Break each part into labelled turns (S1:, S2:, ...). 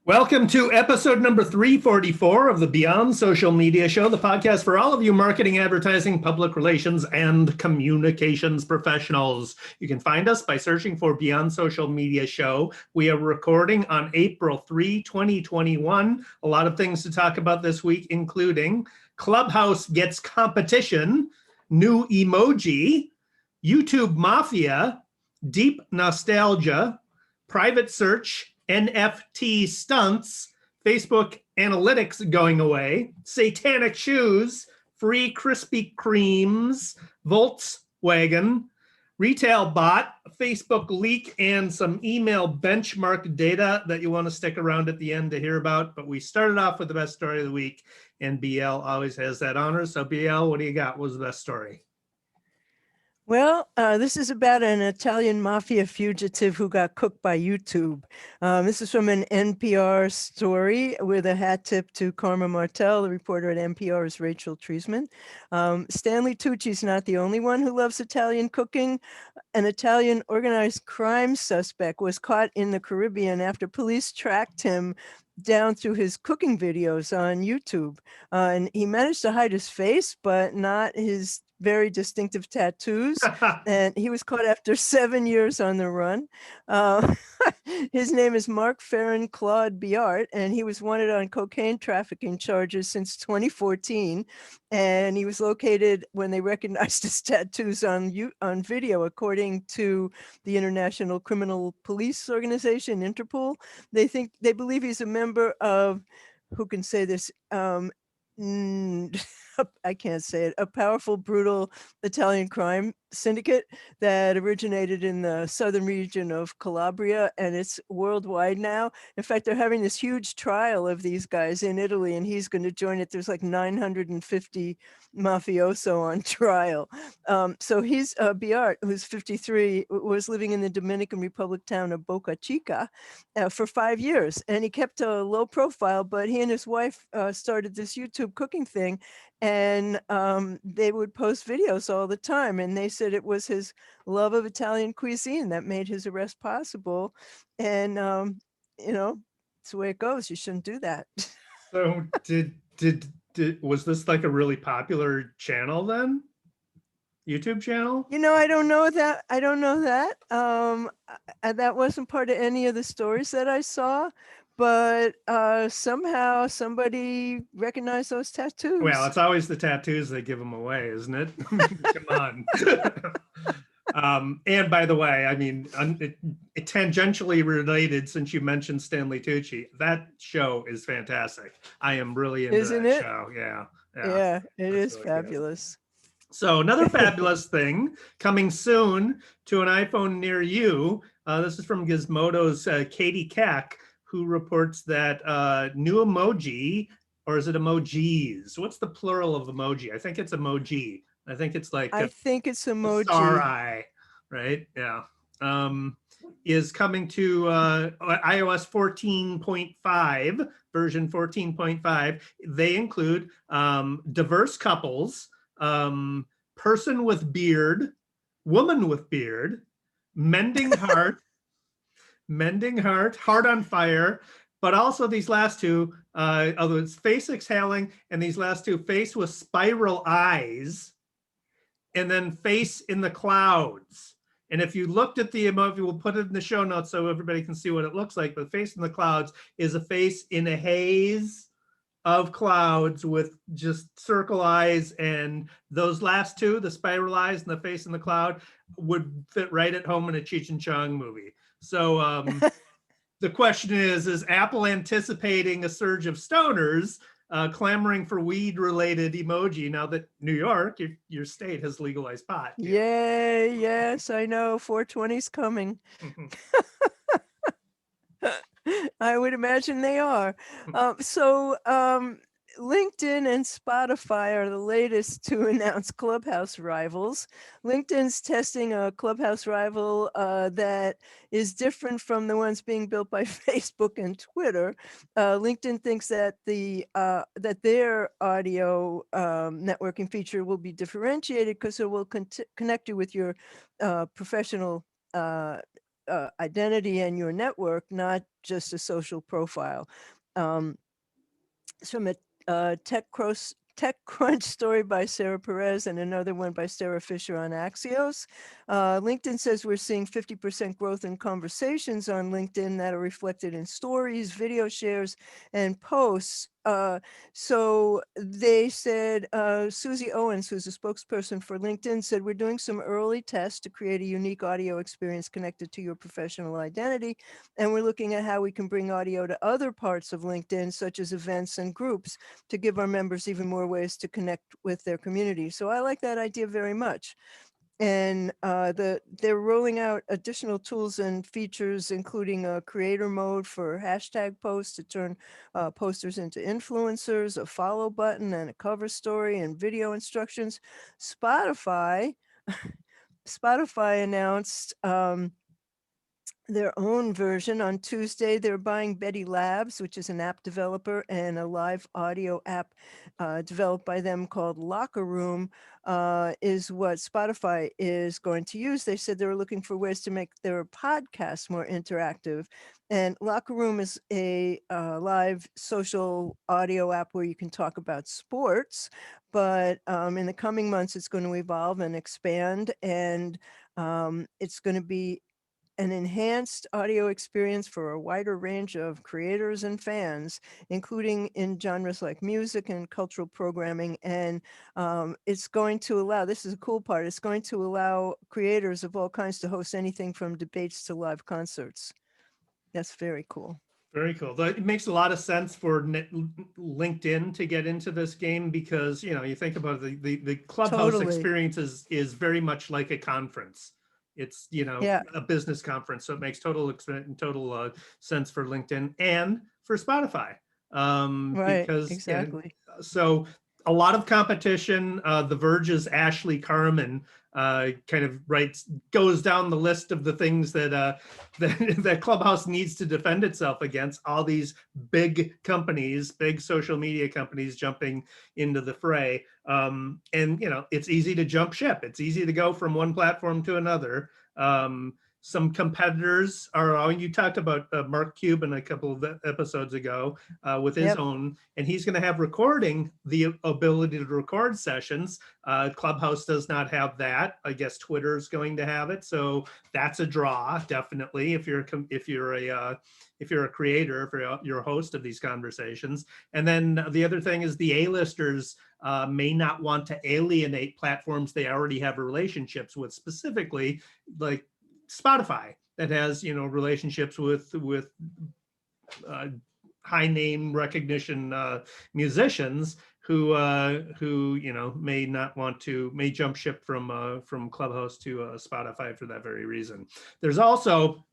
S1: Welcome to episode number 344 of the Beyond Social Media Show, the podcast for all of you marketing, advertising, public relations, and communications professionals. You can find us by searching for Beyond Social Media Show. We are recording on April 3, 2021. A lot of things to talk about this week, including Clubhouse gets competition, new Emoji, YouTube Mafia, deep nostalgia, private search, NFT stunts, Facebook analytics going away, Satanic Shoes, free Krispy Kremes, Voltswagen, retail bot, Facebook leak, and some email benchmark data that you want to stick around at the end to hear about. But we started off with the best story of the week, and BL always has that honor. So BL, what do you got? What was the best story?
S2: Well, this is about an Italian Mafia fugitive who got cooked by YouTube. This is from an NPR story with a hat tip to Karma Martel. The reporter at NPR is Rachel Treisman. Stanley Tucci's not the only one who loves Italian cooking. An Italian organized crime suspect was caught in the Caribbean after police tracked him down through his cooking videos on YouTube. And he managed to hide his face, but not his very distinctive tattoos. And he was caught after 7 years on the run. His name is Mark Ferrin Claude Biart, and he was wanted on cocaine trafficking charges since 2014. And he was located when they recognized his tattoos on video, according to the International Criminal Police Organization, Interpol. They believe he's a member of, who can say this, I can't say it, a powerful, brutal Italian crime syndicate that originated in the southern region of Calabria, and it's worldwide now. In fact, they're having this huge trial of these guys in Italy, and he's going to join it. There's like 950 mafioso on trial. So he's Biart, who's 53, was living in the Dominican Republic town of Boca Chica for 5 years, and he kept a low profile, but he and his wife started this YouTube cooking thing, and they would post videos all the time, and they said it was his love of Italian cuisine that made his arrest possible. And it's the way it goes. You shouldn't do that.
S1: So did was this like a really popular channel then? YouTube channel?
S2: I don't know that. That wasn't part of any of the stories that I saw, but somehow somebody recognized those tattoos.
S1: Well, it's always the tattoos that give them away, isn't it? Come on. And by the way, I mean, tangentially related, since you mentioned Stanley Tucci, that show is fantastic. I am really into that show.
S2: Yeah, it is really fabulous.
S1: Good. So another fabulous thing coming soon to an iPhone near you. This is from Gizmodo's Katie Keck, who reports that new emoji, or is it emojis? What's the plural of emoji? I think it's emoji. I think it's like
S2: I think it's emoji.
S1: Star eye, right? Yeah. Is coming to iOS 14.5, version 14.5. They include diverse couples, person with beard, woman with beard, mending heart, heart on fire, but also these last two, although it's face exhaling, and these last two, face with spiral eyes, and then face in the clouds. And if you looked at the emoji, we'll put it in the show notes so everybody can see what it looks like, but face in the clouds is a face in a haze of clouds with just circle eyes, and those last two, the spiral eyes and the face in the cloud, would fit right at home in a Cheech and Chong movie. So the question is Apple anticipating a surge of stoners clamoring for weed-related emoji now that New York, your state, has legalized pot?
S2: Yay, yes, I know, 420's coming. I would imagine they are. LinkedIn and Spotify are the latest to announce Clubhouse rivals. LinkedIn's testing a Clubhouse rival that is different from the ones being built by Facebook and Twitter. LinkedIn thinks that that their audio networking feature will be differentiated because it will connect you with your professional identity and your network, not just a social profile. It's from a TechCrunch story by Sarah Perez and another one by Sarah Fisher on Axios. LinkedIn says we're seeing 50% growth in conversations on LinkedIn that are reflected in stories, video shares, and posts. So they said, Susie Owens, who's a spokesperson for LinkedIn, said, we're doing some early tests to create a unique audio experience connected to your professional identity. And we're looking at how we can bring audio to other parts of LinkedIn, such as events and groups, to give our members even more ways to connect with their community. So I like that idea very much. And they're rolling out additional tools and features, including a creator mode for hashtag posts to turn posters into influencers, a follow button and a cover story, and video instructions. Spotify announced their own version on Tuesday. They're buying Betty Labs, which is an app developer, and a live audio app developed by them called Locker Room is what Spotify is going to use. They said they were looking for ways to make their podcasts more interactive. And Locker Room is a live social audio app where you can talk about sports, but in the coming months, it's going to evolve and expand, and it's going to be an enhanced audio experience for a wider range of creators and fans, including in genres like music and cultural programming. And it's going to allow, this is a cool part, it's going to allow creators of all kinds to host anything from debates to live concerts. That's very cool.
S1: Very cool. It makes a lot of sense for LinkedIn to get into this game because, you know, you think about the Clubhouse experience is very much like a conference. It's, you know, a business conference. So it makes total sense for LinkedIn and for Spotify.
S2: Right,
S1: because,
S2: exactly.
S1: So a lot of competition. The Verge's Ashley Carmen kind of goes down the list of the things that that Clubhouse needs to defend itself against. All these big companies, big social media companies jumping into the fray. And, you know, it's easy to jump ship. It's easy to go from one platform to another. Some competitors are, you talked about Mark Cuban a couple of episodes ago with his own, and he's going to have the ability to record sessions. Clubhouse does not have that. I guess Twitter's going to have it. So that's a draw, definitely, if you're a creator, if you're a host of these conversations. And then the other thing is the A-listers may not want to alienate platforms they already have relationships with, specifically like Spotify, that has, you know, relationships with high name recognition musicians who you know may jump ship from Clubhouse to Spotify for that very reason. There's also,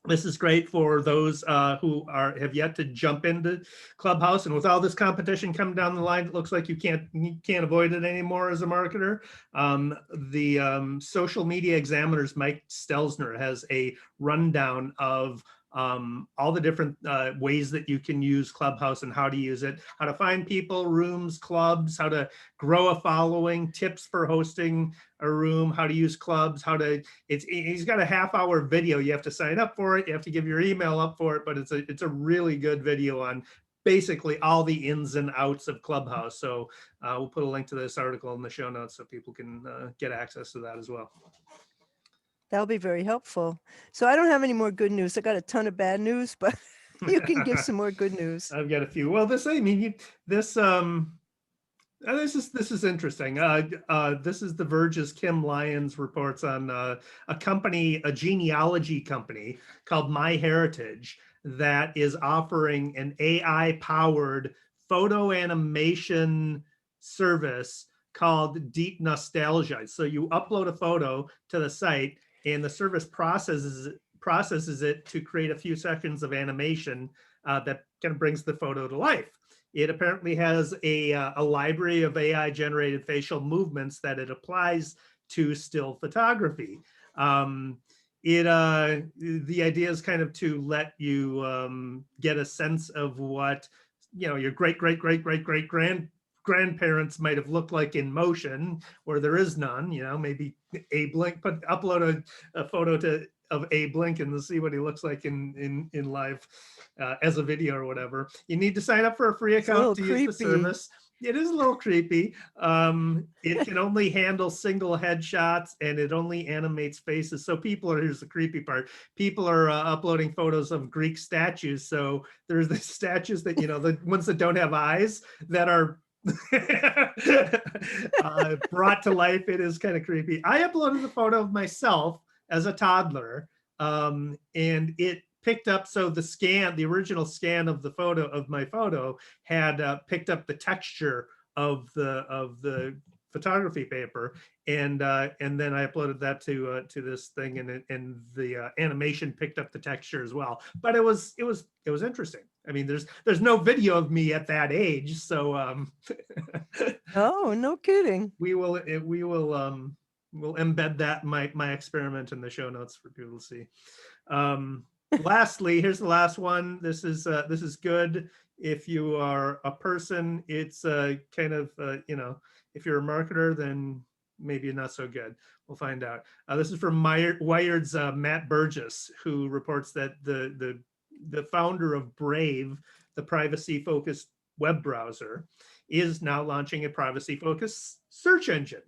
S1: this is great for those who have yet to jump into Clubhouse, and with all this competition coming down the line, it looks like you can't avoid it anymore as a marketer. The Social Media Examiner's Mike Stelzner has a rundown of all the different ways that you can use Clubhouse and how to use it, how to find people, rooms, clubs, how to grow a following, tips for hosting a room, how to use clubs, he's got a half-hour video. You have to sign up for it. You have to give your email up for it, but it's a really good video on basically all the ins and outs of Clubhouse. So we'll put a link to this article in the show notes so people can get access to that as well.
S2: That'll be very helpful. So I don't have any more good news. I got a ton of bad news, but you can give some more good news.
S1: I've got a few. Well, this is interesting. This is The Verge's Kim Lyons reports on a genealogy company called MyHeritage that is offering an AI-powered photo animation service called Deep Nostalgia. So you upload a photo to the site, and the service processes it to create a few seconds of animation that kind of brings the photo to life. It apparently has a library of AI-generated facial movements that it applies to still photography. The idea is kind of to let you get a sense of what, you know, your grandparents might have looked like in motion, where there is none. You know, maybe Abe Lincoln, upload a photo to of Abe Lincoln to see what he looks like in live as a video or whatever. You need to sign up for a free
S2: It's a little
S1: account to use the
S2: creepy.
S1: service. It is a little creepy. It can only handle single headshots, and it only animates faces. So people are, here's the creepy part, people are uploading photos of Greek statues. So there's the statues that, you know, the ones that don't have eyes that are brought to life. It is kind of creepy. I uploaded a photo of myself as a toddler, and it picked up, so the scan, the original scan of the photo, of my photo, had picked up the texture of the photography paper, and then I uploaded that to this thing, and the animation picked up the texture as well. But it was interesting. I mean, there's no video of me at that age, so
S2: Oh, no kidding.
S1: we'll embed that my experiment in the show notes for people to see. Lastly, here's the last one. This is good if you are a person. It's kind of you know, if you're a marketer, then maybe not so good. We'll find out. This is from Wired's Matt Burgess, who reports that the founder of Brave, the privacy-focused web browser, is now launching a privacy-focused search engine.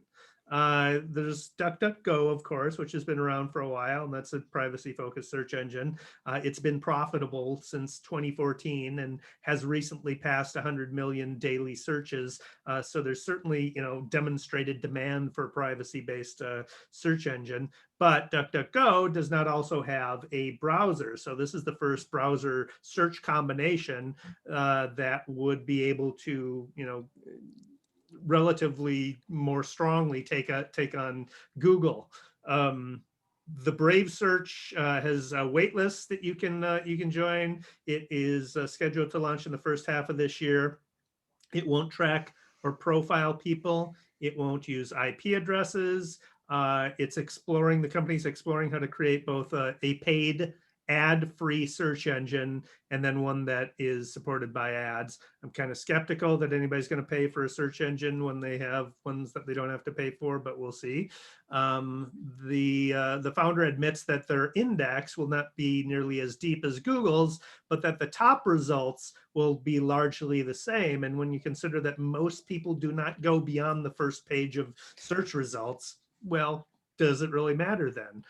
S1: There's DuckDuckGo, of course, which has been around for a while, and that's a privacy-focused search engine. It's been profitable since 2014 and has recently passed 100 million daily searches. So there's certainly, you know, demonstrated demand for a privacy-based search engine. But DuckDuckGo does not also have a browser. So this is the first browser search combination that would be able to, you know, relatively more strongly take on Google. The Brave search has a wait list that you can join. It is scheduled to launch in the first half of this year. It won't track or profile people. It won't use IP addresses. The company's exploring how to create both a paid ad-free search engine and then one that is supported by ads. I'm kind of skeptical that anybody's going to pay for a search engine when they have ones that they don't have to pay for, but we'll see. The founder admits that their index will not be nearly as deep as Google's, but that the top results will be largely the same. And when you consider that most people do not go beyond the first page of search results, well, does it really matter then?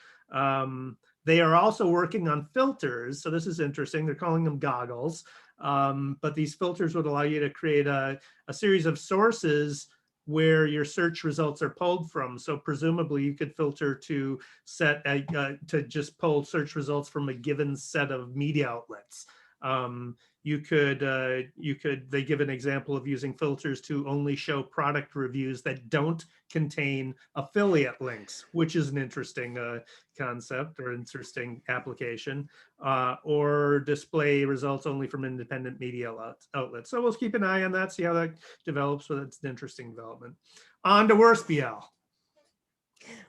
S1: They are also working on filters. So this is interesting. They're calling them goggles. But these filters would allow you to create a series of sources where your search results are pulled from. So presumably you could filter to to just pull search results from a given set of media outlets. They give an example of using filters to only show product reviews that don't contain affiliate links, which is an interesting concept or interesting application, or display results only from independent media outlets. So we'll keep an eye on that, see how that develops, but it's an interesting development. On to worse, BL.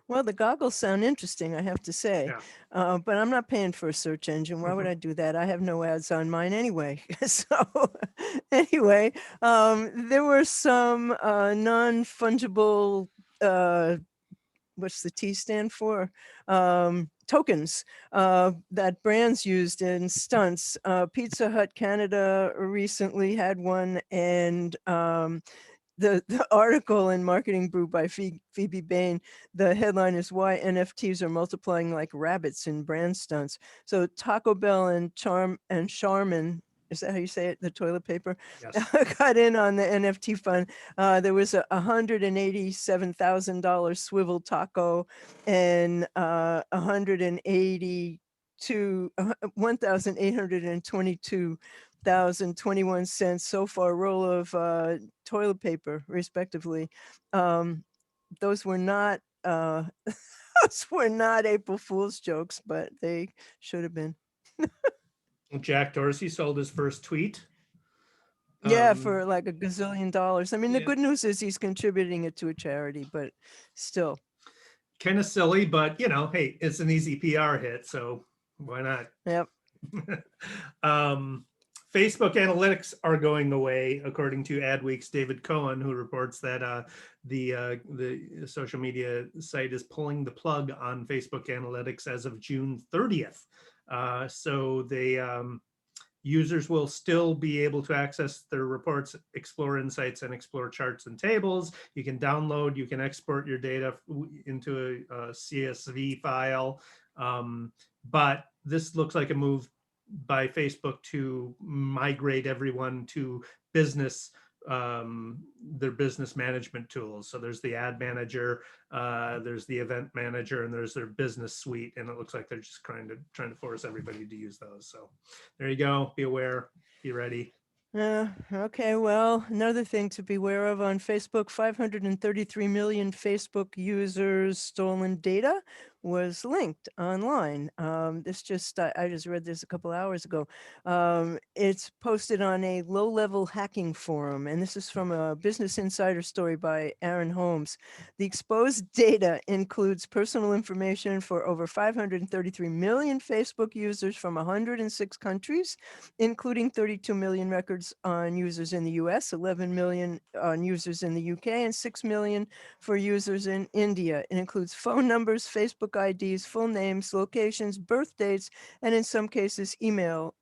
S2: Well, the goggles sound interesting, I have to say.
S1: Yeah.
S2: But I'm not paying for a search engine. Why would I do that? I have no ads on mine anyway. So anyway, there were some non-fungible, what's the T stand for? Tokens that brands used in stunts. Pizza Hut Canada recently had one, and the article in Marketing Brew by Phoebe Bain, the headline is "Why NFTs Are Multiplying Like Rabbits in Brand Stunts." So Taco Bell and Charmin, is that how you say it? The toilet paper,
S1: Yes.
S2: got in on the NFT fund. There was a $187,000 swivel taco and 1,822,021 cents so far roll of toilet paper, respectively. Those were not those were not April Fool's jokes, but they should have been.
S1: Jack Dorsey sold his first tweet.
S2: Yeah, for like $1 gazillion. I mean, the
S1: yeah.
S2: good news is he's contributing it to a charity, but still.
S1: Kind of silly, but you know, hey, it's an easy PR hit, so why not?
S2: Yep.
S1: Facebook analytics are going away, according to Adweek's David Cohen, who reports that the social media site is pulling the plug on Facebook analytics as of June 30th. So they users will still be able to access their reports, explore insights, and explore charts and tables. You can download, you can export your data into a CSV file. But this looks like a move by Facebook to migrate everyone to business, their business management tools. So there's the ad manager, there's the event manager, and there's their business suite. And it looks like they're just trying to force everybody to use those. So there you go. Be aware, be ready.
S2: Okay, well, another thing to be aware of on Facebook, 533 million Facebook users' stolen data was linked online. This just, I just read this a couple hours ago. It's posted on a low-level hacking forum, and this is from a Business Insider story by Aaron Holmes. The exposed data includes personal information for over 533 million Facebook users from 106 countries, including 32 million records on users in the US, 11 million on users in the UK, and 6 million for users in India. It includes phone numbers, Facebook IDs, full names, locations, birth dates, and in some cases, email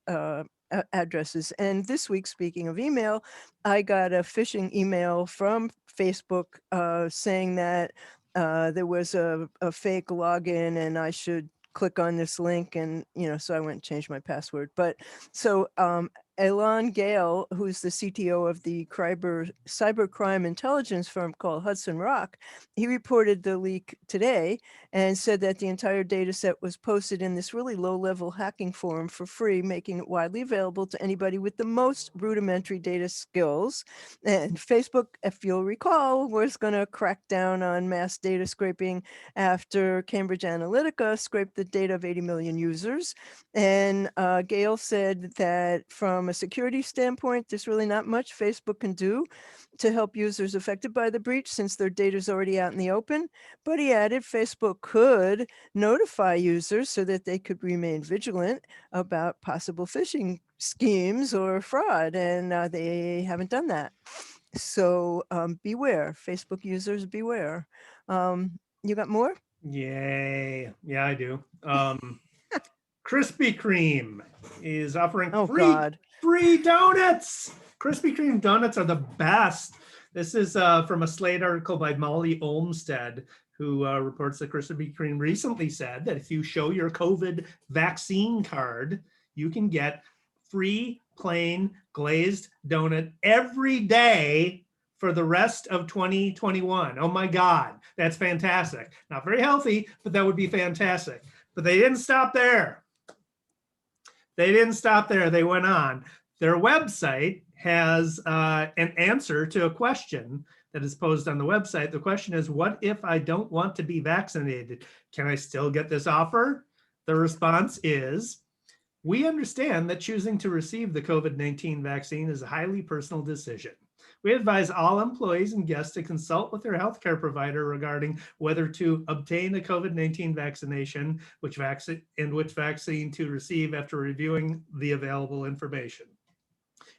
S2: addresses. And this week, speaking of email, I got a phishing email from Facebook saying that there was a fake login and I should click on this link, and so I went and changed my password. But so Elon Gale, who's the CTO of the cybercrime intelligence firm called Hudson Rock, he reported the leak today and said that the entire data set was posted in this really low-level hacking forum for free, making it widely available to anybody with the most rudimentary data skills. And Facebook, if you'll recall, was going to crack down on mass data scraping after Cambridge Analytica scraped the data of 80 million users. And Gale said that from a security standpoint, there's really not much Facebook can do to help users affected by the breach since their data is already out in the open. But he added Facebook could notify users so that they could remain vigilant about possible phishing schemes or fraud, and they haven't done that. So beware, Facebook users, beware. You got more?
S1: Yay. Yeah, I do. Krispy Kreme is offering free donuts. Krispy Kreme donuts are the best. This is from a Slate article by Molly Olmstead, who reports that Krispy Kreme recently said that if you show your COVID vaccine card, you can get free plain glazed donut every day for the rest of 2021. Oh my God, that's fantastic. Not very healthy, but that would be fantastic. But they didn't stop there. They didn't stop there. They went on. Their website has an answer to a question that is posed on the website. The question is, what if I don't want to be vaccinated? Can I still get this offer? The response is, we understand that choosing to receive the COVID-19 vaccine is a highly personal decision. We advise all employees and guests to consult with their healthcare provider regarding whether to obtain a COVID-19 vaccination, which vaccine to receive after reviewing the available information.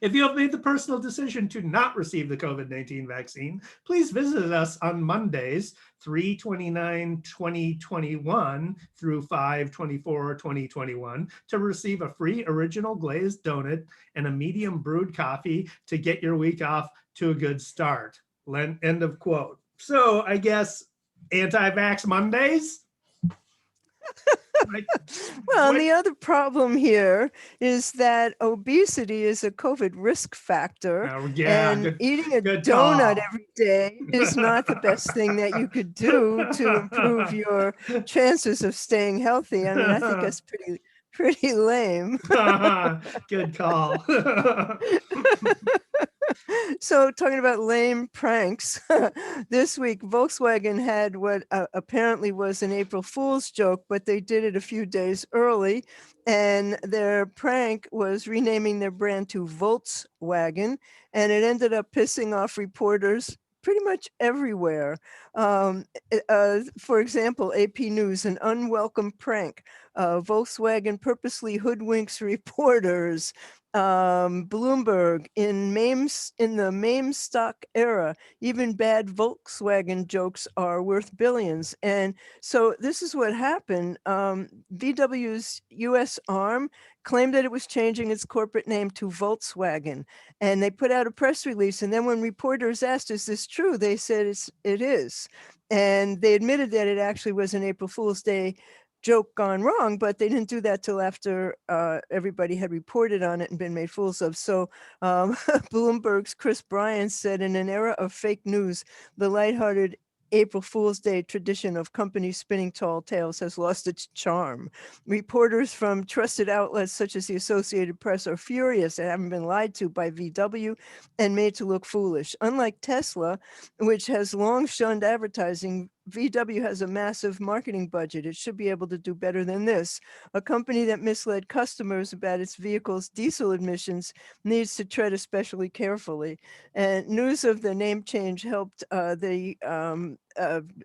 S1: If you have made the personal decision to not receive the COVID-19 vaccine, please visit us on Mondays, 3/29/2021 through 5/24/2021 to receive a free original glazed donut and a medium brewed coffee to get your week off to a good start. End of quote. So I guess anti-vax Mondays?
S2: Well, and the other problem here is that obesity is a COVID risk factor, and eating a donut every day is not the best thing that you could do to improve your chances of staying healthy. I mean, I think that's pretty lame.
S1: Good call.
S2: So talking about lame pranks, this week Volkswagen had what apparently was an April Fool's joke, but they did it a few days early. And their prank was renaming their brand to Voltswagen, and it ended up pissing off reporters pretty much everywhere. For example, AP News, an unwelcome prank. Volkswagen purposely hoodwinks reporters. Bloomberg, in the meme stock era, even bad Volkswagen jokes are worth billions. And so this is what happened. VW's US arm claimed that it was changing its corporate name to Voltswagen, and they put out a press release. And then when reporters asked, "Is this true?" they said it is, and they admitted that it actually was an April Fool's Day joke gone wrong, but they didn't do that till after everybody had reported on it and been made fools of. So Bloomberg's Chris Bryant said, in an era of fake news, the lighthearted April Fool's Day tradition of companies spinning tall tales has lost its charm. Reporters from trusted outlets such as the Associated Press are furious at having been lied to by VW and made to look foolish. Unlike Tesla, which has long shunned advertising, VW has a massive marketing budget. It should be able to do better than this. A company that misled customers about its vehicle's diesel emissions needs to tread especially carefully. And news of the name change helped the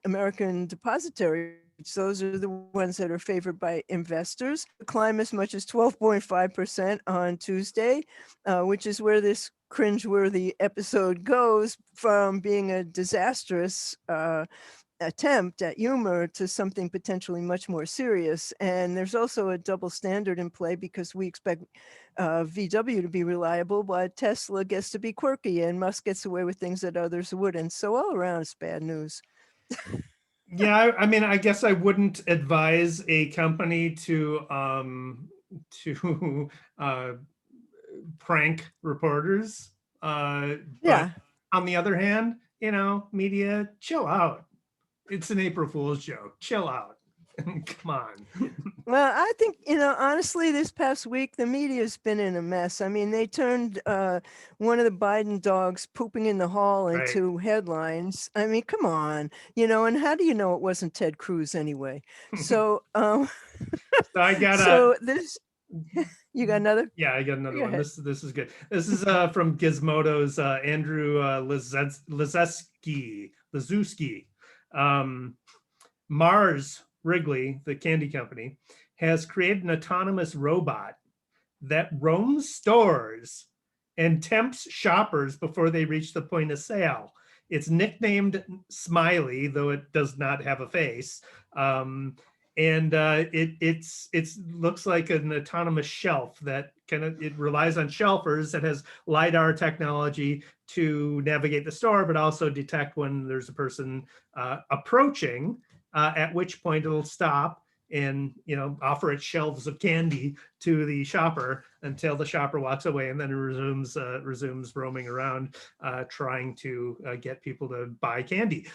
S2: American depository. Those are the ones that are favored by investors. Climb as much as 12.5% on Tuesday, which is where this cringeworthy episode goes from being a disastrous attempt at humor to something potentially much more serious. And there's also a double standard in play, because we expect VW to be reliable, but Tesla gets to be quirky, and Musk gets away with things that others wouldn't. So all around, it's bad news.
S1: Yeah, I mean, I guess I wouldn't advise a company to uh, prank reporters. But
S2: Yeah.
S1: on the other hand, media, chill out. It's an April Fool's joke. Chill out. Come on.
S2: Well, I think, honestly, this past week, the media's been in a mess. I mean, they turned one of the Biden dogs pooping in the hall
S1: Right.
S2: into headlines. I mean, come on, and how do you know it wasn't Ted Cruz anyway? So,
S1: So I got
S2: so this, you got another?
S1: Yeah, I got another
S2: Go
S1: one.
S2: ahead.
S1: This is good. This is from Gizmodo's Andrew Lazewski. Mars Wrigley, the candy company, has created an autonomous robot that roams stores and tempts shoppers before they reach the point of sale. It's nicknamed Smiley, though it does not have a face. And it looks like an autonomous shelf that it relies on shelfers that has LiDAR technology to navigate the store, but also detect when there's a person approaching, at which point it'll stop and offer its shelves of candy to the shopper until the shopper walks away, and then it resumes roaming around, trying to get people to buy candy.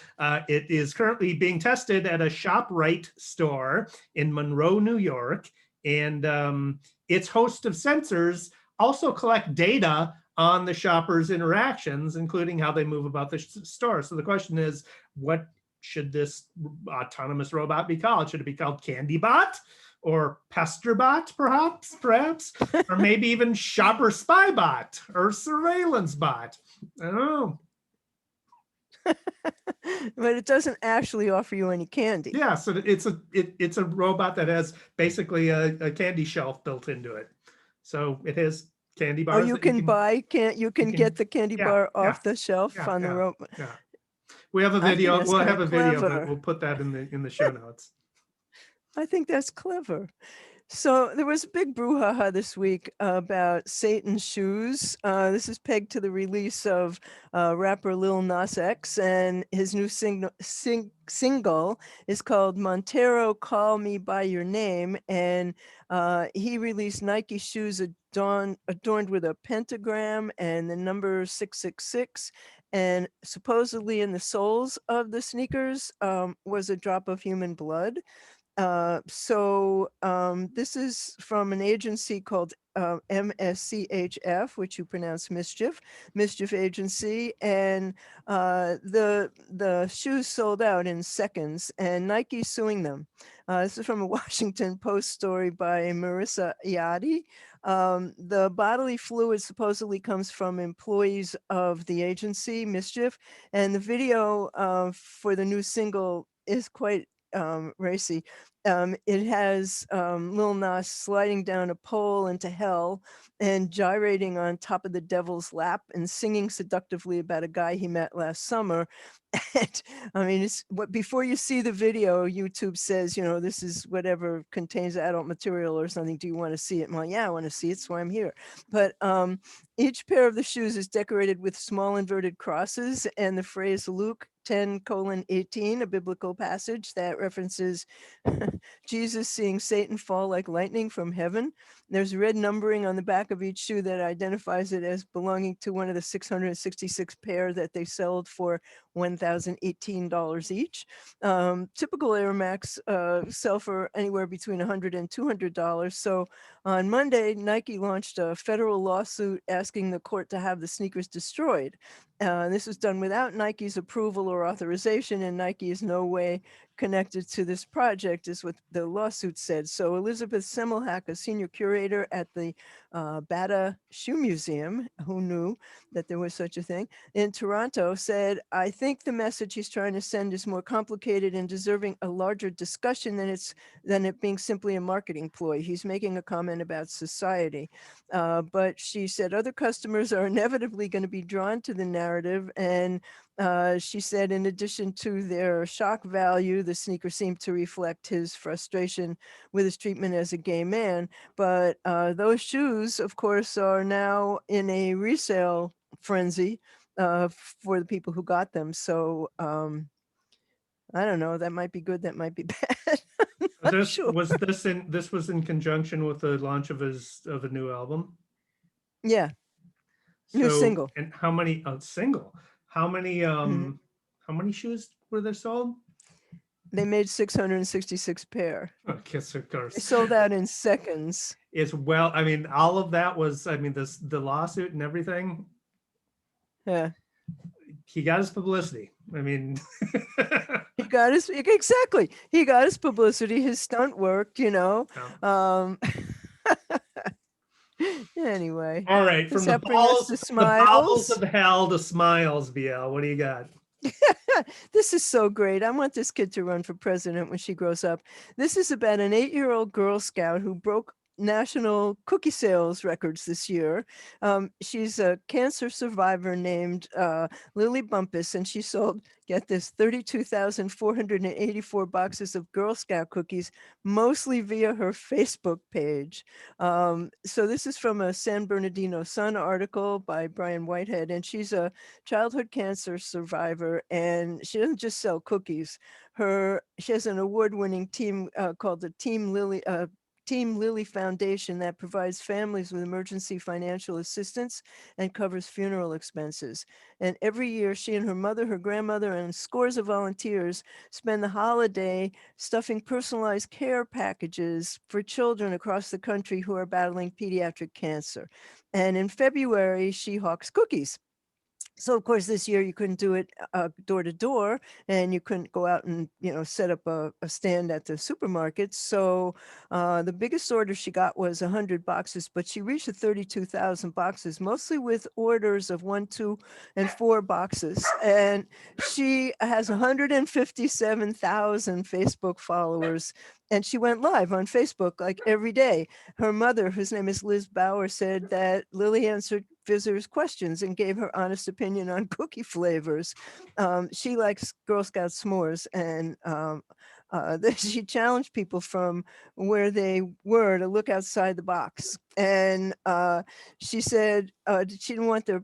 S1: It is currently being tested at a ShopRite store in Monroe, New York, and its host of sensors also collect data on the shopper's interactions, including how they move about the store. So the question is, what should this autonomous robot be called? Should it be called CandyBot or Pesterbot, perhaps, or maybe even Shopper Spybot or Surveillance Bot? I don't know.
S2: But it doesn't actually offer you any candy.
S1: Yeah, so it's a robot that has basically a candy shelf built into it. So it has candy bars.
S2: Oh, you can get the candy bar off the shelf on the robot.
S1: Yeah. We have a video. We'll have a video, but we'll put that in the show notes.
S2: I think that's clever. So there was a big brouhaha this week about Satan Shoes. This is pegged to the release of rapper Lil Nas X, and his new single is called Montero Call Me By Your Name, and he released Nike shoes adorned with a pentagram and the number 666, and supposedly in the soles of the sneakers was a drop of human blood. This is from an agency called MSCHF, which you pronounce Mischief Agency, and the shoes sold out in seconds, and Nike's suing them. This is from a Washington Post story by Marissa Iadi. The bodily fluid supposedly comes from employees of the agency, Mischief, and the video for the new single is quite racy. It has Lil Nas sliding down a pole into hell and gyrating on top of the devil's lap and singing seductively about a guy he met last summer. And I mean, it's what before you see the video, YouTube says, you know, this is whatever contains adult material or something. Do you want to see it? Well, yeah, I want to see it, so I'm here. But each pair of the shoes is decorated with small inverted crosses and the phrase Luke 10:18, a biblical passage that references Jesus seeing Satan fall like lightning from heaven. There's red numbering on the back of each shoe that identifies it as belonging to one of the 666 pair that they sold for $1,018 each. Typical Air Max sell for anywhere between $100 and $200. So on Monday, Nike launched a federal lawsuit asking the court to have the sneakers destroyed. This was done without Nike's approval or authorization, and Nike is no way connected to this project, is what the lawsuit said. So Elizabeth Semmelhack, a senior curator at the Bata Shoe Museum, who knew that there was such a thing, in Toronto, said, I think the message he's trying to send is more complicated and deserving a larger discussion than it being simply a marketing ploy. He's making a comment about society. But she said other customers are inevitably going to be drawn to the narrative. And she said, in addition to their shock value, the sneaker seemed to reflect his frustration with his treatment as a gay man. But those shoes, of course, are now in a resale frenzy for the people who got them. So I don't know, that might be good, that might be bad. I'm not sure.
S1: This was in conjunction with the launch of a new album?
S2: Yeah. New single.
S1: And how many single? How many how many shoes were there sold?
S2: They made 666 pair.
S1: I guess, of course.
S2: They sold out in seconds.
S1: It's well, I mean, all of that was, I mean, the lawsuit and everything.
S2: Yeah.
S1: He got his publicity. I mean,
S2: he got his publicity. His stunt worked, you know.
S1: Yeah.
S2: Anyway.
S1: All right, from the bowels of hell to smiles, BL. What do you got?
S2: This is so great. I want this kid to run for president when she grows up. This is about an 8-year-old Girl Scout who broke national cookie sales records this year. She's a cancer survivor named Lily Bumpus, and she sold, get this, 32,484 boxes of Girl Scout cookies, mostly via her Facebook page. So this is from a San Bernardino Sun article by Brian Whitehead, and she's a childhood cancer survivor, and she doesn't just sell cookies. She has an award-winning team called the Team Lily Foundation that provides families with emergency financial assistance and covers funeral expenses. And every year, she and her mother, her grandmother, and scores of volunteers spend the holiday stuffing personalized care packages for children across the country who are battling pediatric cancer. And in February, she hawks cookies. So of course this year you couldn't do it door to door, and you couldn't go out and, you know, set up a stand at the supermarket. So the biggest order she got was 100 boxes, but she reached the 32,000 boxes, mostly with orders of 1, 2, and 4 boxes. And she has 157,000 Facebook followers, and she went live on Facebook like every day. Her mother, whose name is Liz Bauer, said that Lily answered visitors' questions and gave her honest opinion on cookie flavors. She likes Girl Scout s'mores, and she challenged people from where they were to look outside the box. And she said she didn't want their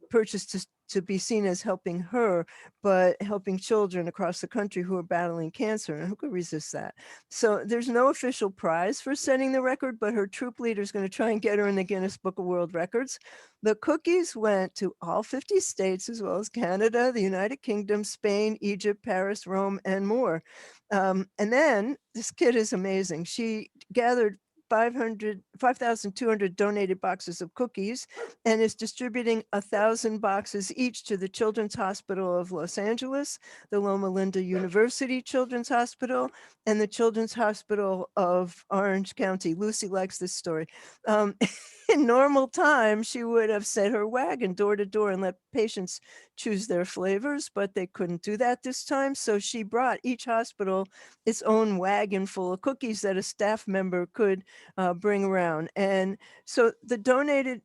S2: purchase to be seen as helping her, but helping children across the country who are battling cancer. And who could resist that? So there's no official prize for setting the record, but her troop leader is going to try and get her in the Guinness Book of World Records. The cookies went to all 50 states, as well as Canada, the United Kingdom, Spain, Egypt, Paris, Rome, and more. And then this kid is amazing. She gathered 5,200 donated boxes of cookies and is distributing 1,000 boxes each to the Children's Hospital of Los Angeles, the Loma Linda University Children's Hospital, and the Children's Hospital of Orange County. Lucy likes this story. In normal times, she would have sent her wagon door to door and let patients choose their flavors, but they couldn't do that this time. So she brought each hospital its own wagon full of cookies that a staff member could bring around. And so the donated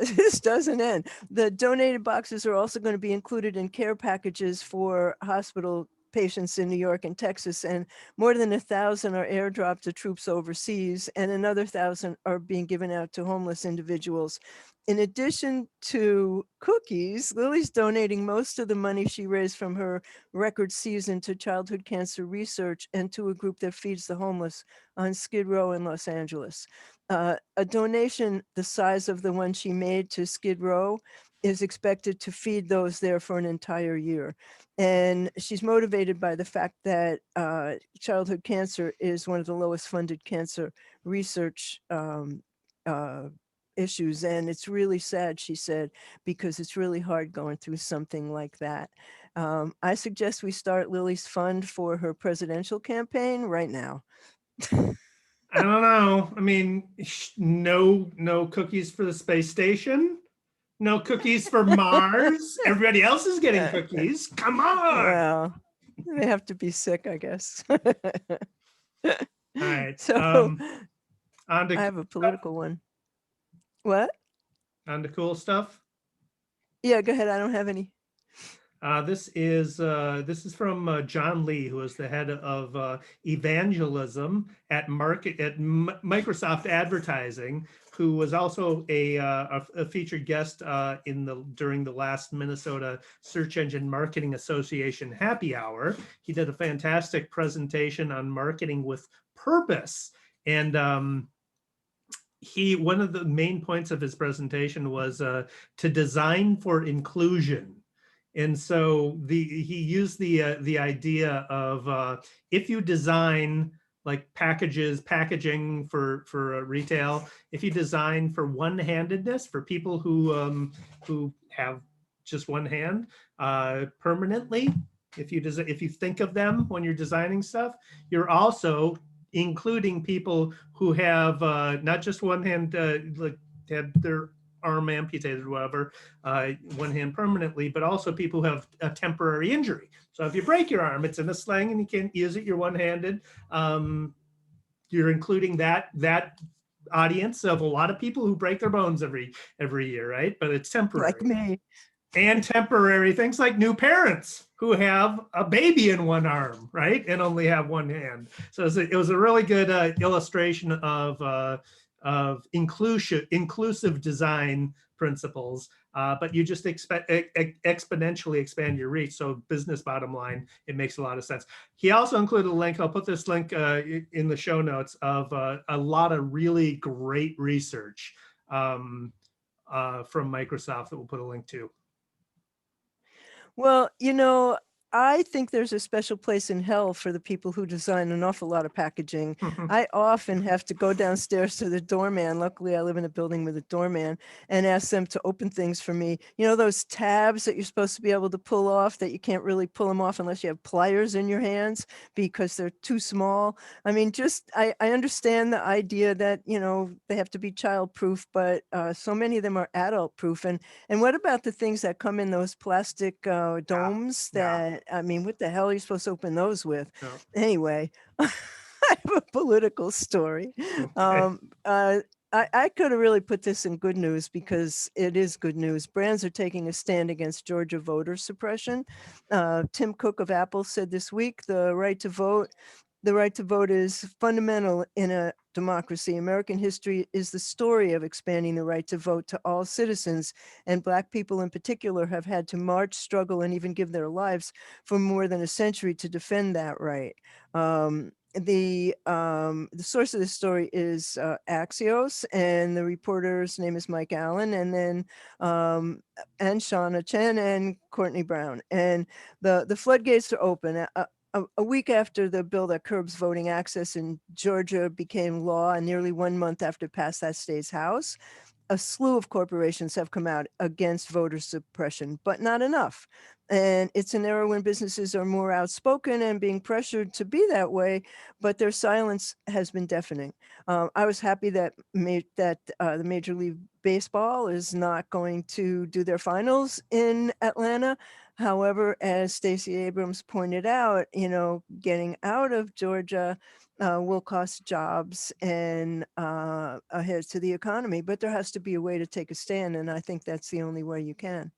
S2: this doesn't end. The donated boxes are also going to be included in care packages for hospital patients in New York and Texas, and more than 1,000 are airdropped to troops overseas, and another 1,000 are being given out to homeless individuals. In addition to cookies, Lily's donating most of the money she raised from her record season to childhood cancer research and to a group that feeds the homeless on Skid Row in Los Angeles. A donation the size of the one she made to Skid Row is expected to feed those there for an entire year. And she's motivated by the fact that childhood cancer is one of the lowest funded cancer research issues. And it's really sad, she said, because it's really hard going through something like that. I suggest we start Lily's fund for her presidential campaign right now.
S1: I don't know. I mean, no cookies for the space station. No cookies for Mars. Everybody else is getting cookies. Come on.
S2: Well, they have to be sick, I guess.
S1: All right.
S2: So
S1: On to
S2: I have a political one. What?
S1: On to cool stuff.
S2: Yeah, go ahead. I don't have any.
S1: This is from John Lee, who is the head of evangelism at Microsoft Advertising, who was also a featured guest during the last Minnesota Search Engine Marketing Association Happy Hour. He did a fantastic presentation on marketing with purpose, and one of the main points of his presentation was to design for inclusion. And so he used the idea of if you design like packaging for retail, if you design for one-handedness, for people who have just one hand permanently, if you think of them when you're designing stuff, you're also including people who have not just one hand, like had their arm amputated or whatever, one hand permanently, but also people who have a temporary injury. So if you break your arm, it's in a sling and you can't use it, you're one-handed. You're including that audience of a lot of people who break their bones every year, right? But it's temporary.
S2: Like me.
S1: And temporary things like new parents who have a baby in one arm, right? And only have one hand. So it was a really good illustration of inclusive design principles, but you just exponentially expand your reach. So business bottom line, it makes a lot of sense. He also included a link, I'll put this link in the show notes, of a lot of really great research from Microsoft that we'll put a link to.
S2: Well, I think there's a special place in hell for the people who design an awful lot of packaging. I often have to go downstairs to the doorman. Luckily, I live in a building with a doorman, and ask them to open things for me. Those tabs that you're supposed to be able to pull off that you can't really pull them off unless you have pliers in your hands because they're too small. I mean, I understand the idea that, they have to be child-proof, but so many of them are adult-proof. And what about the things that come in those plastic domes that, I mean, what the hell are you supposed to open those with?
S1: Yeah.
S2: Anyway, I have a political story.
S1: Okay.
S2: I could have really put this in good news because it is good news. Brands are taking a stand against Georgia voter suppression. Tim Cook of Apple said this week, the right to vote is fundamental in a democracy. American history is the story of expanding the right to vote to all citizens, and Black people in particular have had to march, struggle, and even give their lives for more than a century to defend that right. The source of this story is Axios, and the reporter's name is Mike Allen, and then and Shauna Chen and Courtney Brown. And the floodgates are open. a week after the bill that curbs voting access in Georgia became law, and nearly 1 month after it passed that state's House, a slew of corporations have come out against voter suppression, but not enough. And it's an era when businesses are more outspoken and being pressured to be that way, but their silence has been deafening. I was happy that the Major League Baseball is not going to do their finals in Atlanta. However, as Stacey Abrams pointed out, getting out of Georgia will cost jobs and a hit to the economy, but there has to be a way to take a stand, and I think that's the only way you can.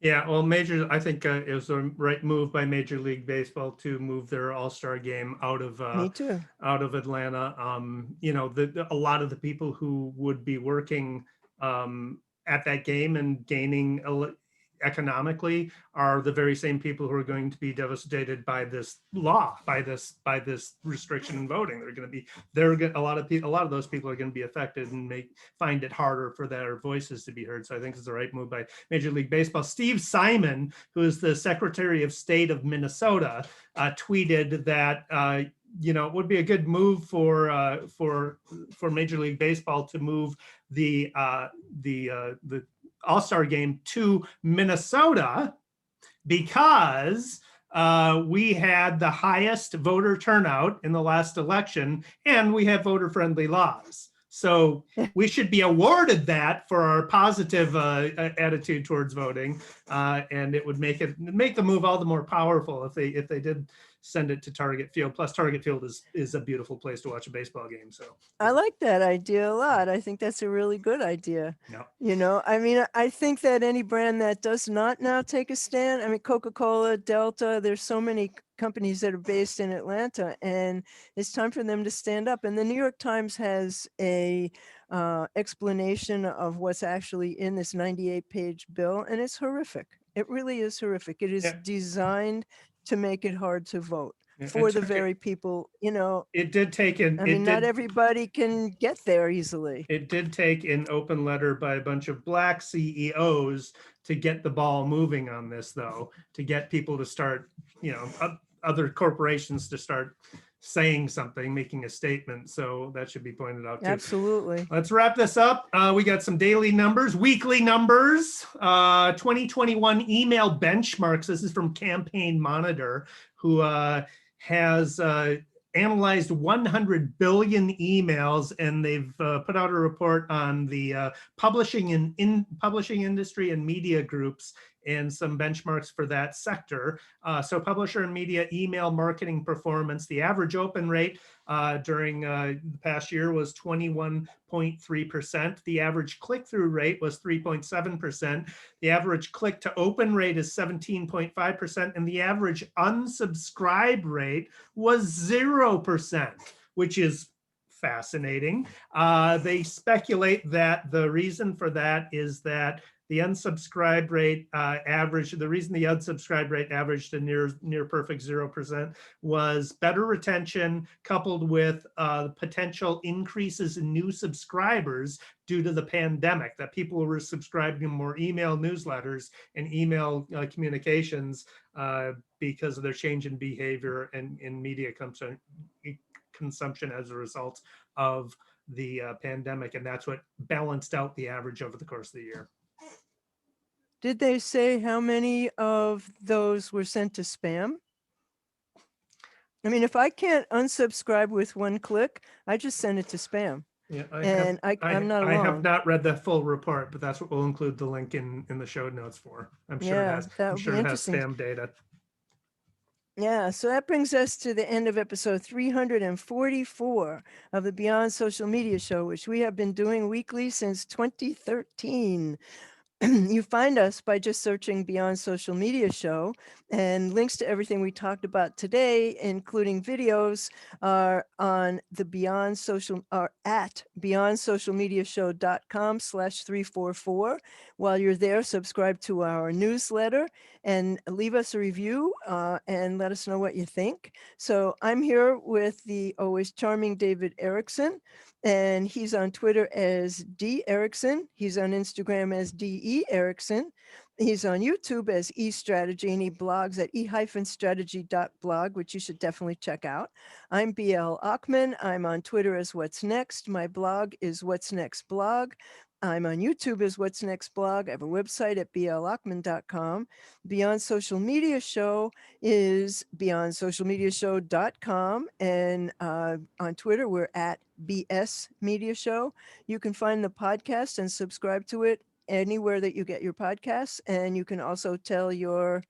S1: Yeah, well, I think it was the right move by Major League Baseball to move their All-Star game out of
S2: Me too.
S1: Atlanta. A lot of the people who would be working at that game and gaining economically are the very same people who are going to be devastated by this law, by this restriction in voting. A lot of those people are going to be affected and find it harder for their voices to be heard. So I think it's the right move by Major League Baseball. Steve Simon, who is the Secretary of State of Minnesota, tweeted that it would be a good move for Major League Baseball to move the All-Star game to Minnesota because we had the highest voter turnout in the last election, and we have voter-friendly laws. So we should be awarded that for our positive attitude towards voting, and it would make the move all the more powerful if they did send it to Target Field. Plus, Target Field is a beautiful place to watch a baseball game. So
S2: I like that idea a lot. I think that's a really good idea.
S1: Yeah.
S2: I think that any brand that does not now take a stand, Coca-Cola, Delta, there's so many companies that are based in Atlanta, and it's time for them to stand up. And the New York Times has a explanation of what's actually in this 98-page bill, and it's horrific. It really is horrific. It is designed to make it hard to vote for the very people,
S1: It did take
S2: not everybody can get there easily.
S1: It did take an open letter by a bunch of Black CEOs to get the ball moving on this, though, to get people to start, other corporations to start saying something, making a statement. So that should be pointed out too.
S2: Absolutely.
S1: Let's wrap this up. We got some daily numbers, weekly numbers, 2021 email benchmarks. This is from Campaign Monitor, who has analyzed 100 billion emails, and they've put out a report on the publishing industry and media groups and some benchmarks for that sector. So publisher and media email marketing performance, the average open rate during the past year was 21.3%. The average click-through rate was 3.7%. The average click to open rate is 17.5%. And the average unsubscribe rate was 0%, which is fascinating. They speculate that the reason for that is that the unsubscribe rate the reason the unsubscribe rate averaged a near perfect 0% was better retention coupled with potential increases in new subscribers due to the pandemic, that people were subscribing to more email newsletters and email communications because of their change in behavior and in media consumption as a result of the pandemic. And that's what balanced out the average over the course of the year.
S2: Did they say how many of those were sent to spam? If I can't unsubscribe with one click, I just send it to spam.
S1: Yeah,
S2: I'm not alone.
S1: I have not read the full report, but that's what we'll include the link in the show notes for. I'm sure it has spam data.
S2: Yeah, so that brings us to the end of episode 344 of the Beyond Social Media Show, which we have been doing weekly since 2013. You find us by just searching Beyond Social Media Show, and links to everything we talked about today, including videos, are on the at beyondsocialmediashow.com/344. While you're there, subscribe to our newsletter and leave us a review and let us know what you think. So I'm here with the always charming David Erickson, and he's on Twitter as D Erickson. He's on Instagram as DE Erickson. He's on YouTube as eStrategy, and he blogs at e-strategy.blog, which you should definitely check out. I'm BL Achman. I'm on Twitter as What's Next. My blog is What's Next Blog. I'm on YouTube as What's Next Blog. I have a website at blachman.com. Beyond Social Media Show is beyondsocialmediashow.com. And on Twitter, we're at BS Media Show. You can find the podcast and subscribe to it anywhere that you get your podcasts. And you can also tell your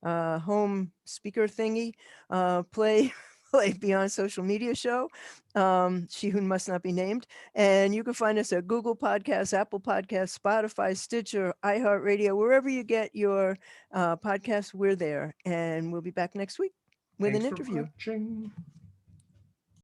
S2: home speaker thingy, play Beyond Social Media Show, She Who Must Not Be Named. And you can find us at Google Podcasts, Apple Podcasts, Spotify, Stitcher, iHeartRadio, wherever you get your podcasts, we're there. And we'll be back next week with
S1: Thanks
S2: an
S1: for
S2: interview.
S1: watching.